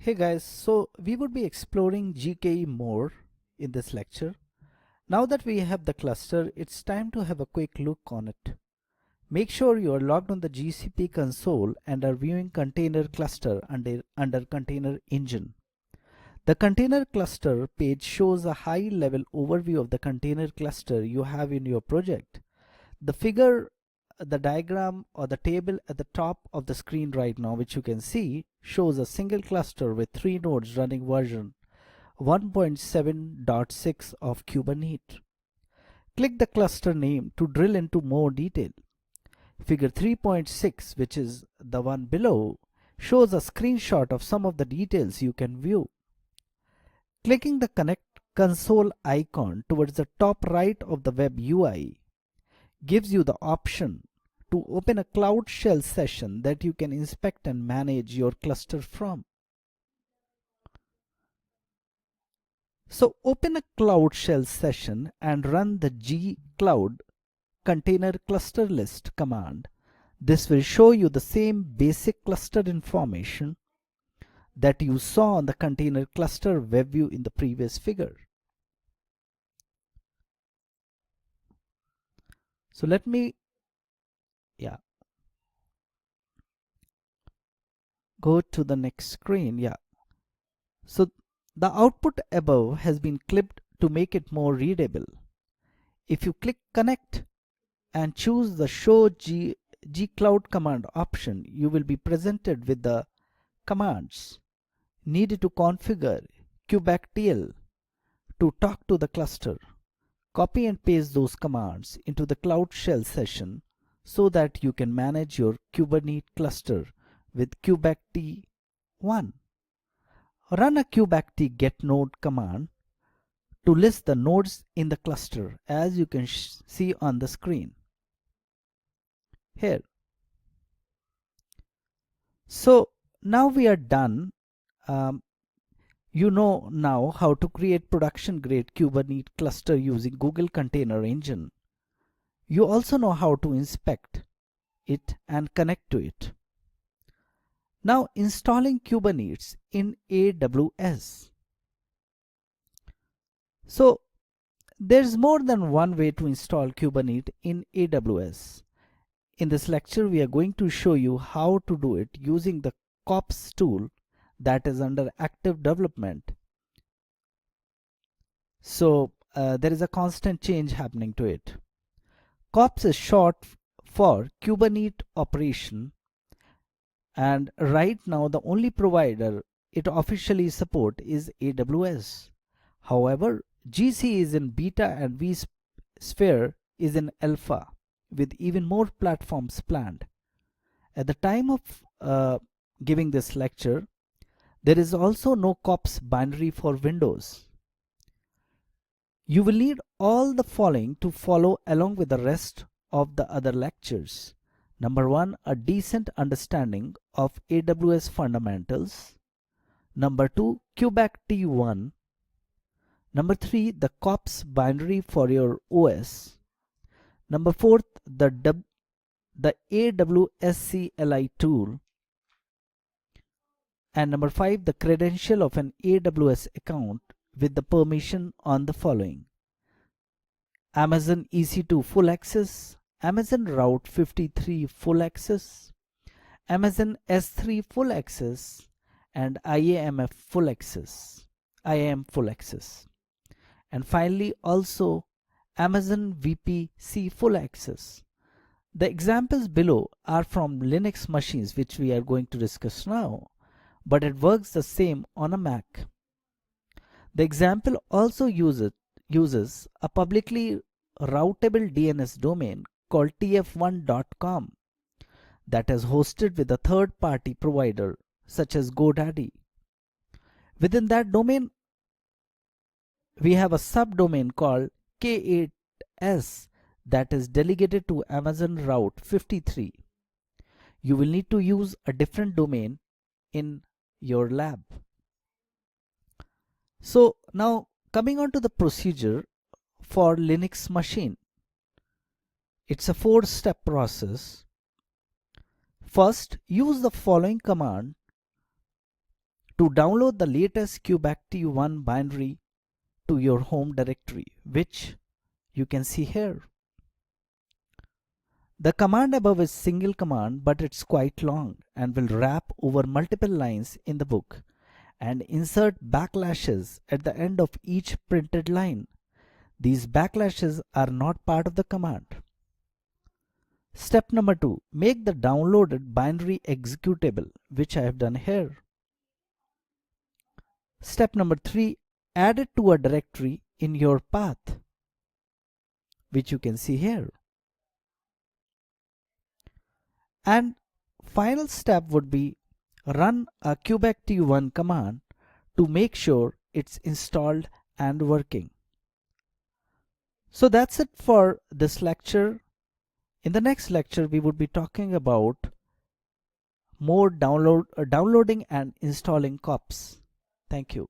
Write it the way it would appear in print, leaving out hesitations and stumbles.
Hey guys, so we would be exploring GKE more in this lecture. Now that we have the cluster, it's time to have a quick look on it. Make sure you are logged on the GCP console and are viewing container cluster under container engine. The container cluster page shows a high-level overview of the container cluster you have in your project. The figure, the diagram or the table at the top of the screen right now, which you can see, shows a single cluster with 3 nodes running version 1.7.6 of Kubernetes. Click the cluster name to drill into more detail. Figure 3.6, which is the one below, shows a screenshot of some of the details you can view. Clicking the Connect console icon towards the top right of the web UI gives you the option to open a Cloud Shell session that you can inspect and manage your cluster from. So open a Cloud Shell session and run the gcloud container cluster list command. This will show you the same basic cluster information that you saw on the container cluster web view in the previous figure. So let me go to the next screen. So the output above has been clipped to make it more readable. If you click Connect and choose the Show gcloud command option, you will be presented with the commands needed to configure kubectl to talk to the cluster. Copy and paste those commands into the Cloud Shell session so that you can manage your Kubernetes cluster with kubectl1. Run a kubectl get node command to list the nodes in the cluster, as you can see on the screen here. So now we are done. You know now how to create production grade Kubernetes cluster using Google Container Engine. You also know how to inspect it and connect to it. Now installing Kubernetes in AWS. So there's more than one way to install Kubernetes in AWS. In this lecture, we are going to show you how to do it using the kops tool that is under active development. So there is a constant change happening to it. Kops is short for Kubernetes operation, and right now the only provider it officially support is AWS. However, GC is in beta and vSphere is in alpha, with even more platforms planned. At the time of giving this lecture, there is also no kops binary for Windows. You will need all the following to follow along with the rest of the other lectures. Number 1, a decent understanding of AWS fundamentals. Number 2, kubectl1. Number 3, the kops binary for your OS. Number 4, the AWS CLI tool. And number 5, the credential of an AWS account with the permission on the following: Amazon EC2 full access, Amazon Route 53 full access, Amazon S3 full access, and IAM full access. And finally also Amazon VPC full access. The examples below are from Linux machines, which we are going to discuss now, but it works the same on a Mac. The example also uses a publicly routable DNS domain called tf1.com that is hosted with a third-party provider such as GoDaddy. Within that domain, we have a subdomain called K8s that is delegated to Amazon Route 53. You will need to use a different domain in your lab. So now coming on to the procedure for Linux machine. It's a 4-step process. First, use the following command to download the latest kubeactive1 binary to your home directory, which you can see here. The command above is single command, but it's quite long and will wrap over multiple lines in the book and insert backlashes at the end of each printed line. These backlashes are not part of the command. Step number 2, make the downloaded binary executable, which I have done here. Step number 3, add it to a directory in your path, which you can see here. And final step would be run a kubeactive1 command to make sure it's installed and working. So that's it for this lecture. In the next lecture, we would be talking about more downloading and installing kops. Thank you.